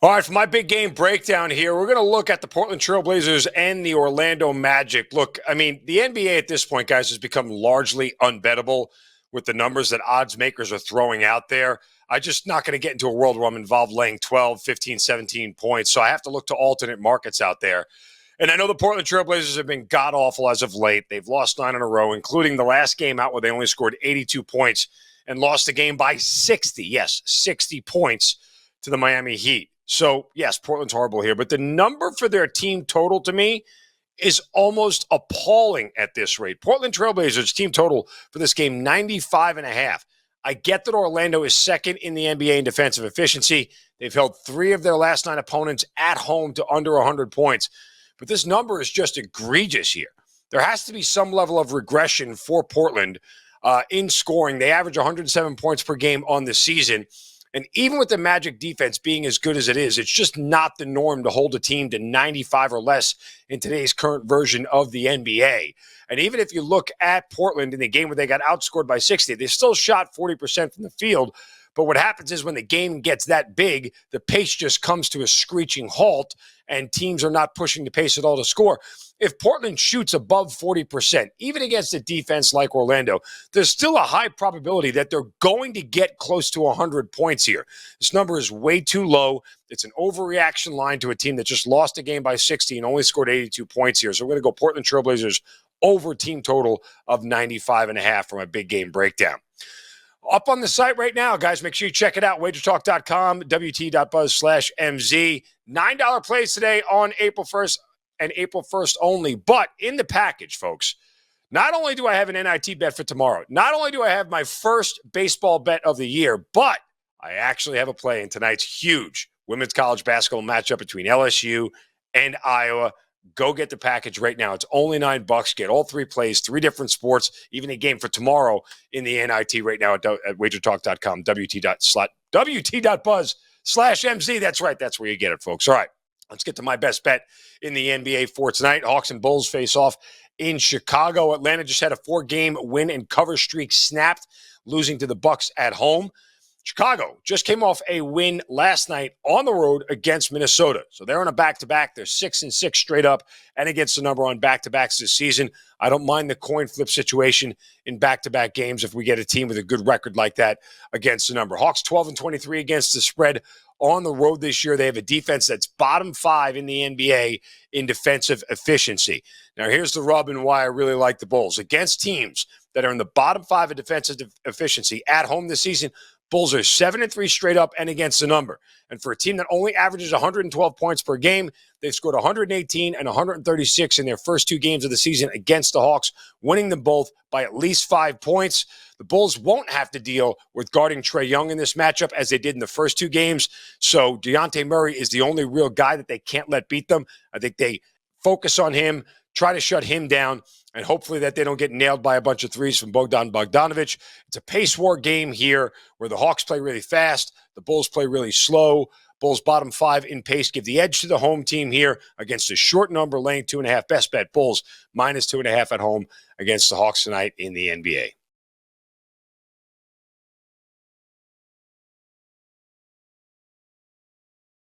All right, for my big game breakdown here, we're going to look at the Portland Trail Blazers and the Orlando Magic. Look, I mean, the NBA at this point, guys, has become largely unbettable with the numbers that odds makers are throwing out there. I'm just not going to get into a world where I'm involved laying 12, 15, 17 points, so I have to look to alternate markets out there. And I know the Portland Trail Blazers have been god-awful as of late. They've lost 9 in a row, including the last game out where they only scored 82 points and lost the game by 60. Yes, 60 points to the Miami Heat. So, yes, Portland's horrible here, but the number for their team total to me is almost appalling at this rate. Portland Trail Blazers team total for this game, 95.5. I get that Orlando is second in the NBA in defensive efficiency. They've held 3 of their last 9 opponents at home to under 100 points. But this number is just egregious here. There has to be some level of regression for Portland in scoring. They average 107 points per game on the season. And even with the Magic defense being as good as it is, it's just not the norm to hold a team to 95 or less in today's current version of the NBA. And even if you look at Portland in the game where they got outscored by 60, they still shot 40% from the field. But what happens is when the game gets that big, the pace just comes to a screeching halt, and teams are not pushing the pace at all to score. If Portland shoots above 40%, even against a defense like Orlando, there's still a high probability that they're going to get close to 100 points here. This number is way too low. It's an overreaction line to a team that just lost a game by 60 and only scored 82 points here. So we're going to go Portland Trail Blazers over team total of 95.5 for my big game breakdown. Up on the site right now, guys, make sure you check it out, WagerTalk.com, wt.buzz/MZ. $9 plays today on April 1st and April 1st only. But in the package, folks, not only do I have an NIT bet for tomorrow, not only do I have my first baseball bet of the year, but I actually have a play in tonight's huge women's college basketball matchup between LSU and Iowa. Go get the package right now. It's only $9. Get all 3 plays, 3 different sports, even a game for tomorrow in the NIT right now at WagerTalk.com, wt.buzz/MZ. That's right. That's where you get it, folks. All right, let's get to my best bet in the NBA for tonight. Hawks and Bulls face off in Chicago. Atlanta just had a 4-game win and cover streak snapped, losing to the Bucks at home. Chicago just came off a win last night on the road against Minnesota. So they're on a back-to-back. They're 6-6 straight up and against the number on back-to-backs this season. I don't mind the coin flip situation in back-to-back games if we get a team with a good record like that against the number. Hawks 12-23 against the spread on the road this year. They have a defense that's bottom 5 in the NBA in defensive efficiency. Now, here's the rub and why I really like the Bulls. Against teams that are in the bottom 5 of defensive efficiency at home this season, Bulls are 7-3 straight up and against the number. And for a team that only averages 112 points per game, they've scored 118 and 136 in their first 2 games of the season against the Hawks, winning them both by at least 5 points. The Bulls won't have to deal with guarding Trae Young in this matchup as they did in the first 2 games. So DeJounte Murray is the only real guy that they can't let beat them. I think they focus on him, try to shut him down, and hopefully that they don't get nailed by a bunch of threes from Bogdan Bogdanovic. It's a pace war game here where the Hawks play really fast, the Bulls play really slow. Bulls bottom 5 in pace give the edge to the home team here against a short number, laying 2.5. Best bet, Bulls minus 2.5 at home against the Hawks tonight in the NBA.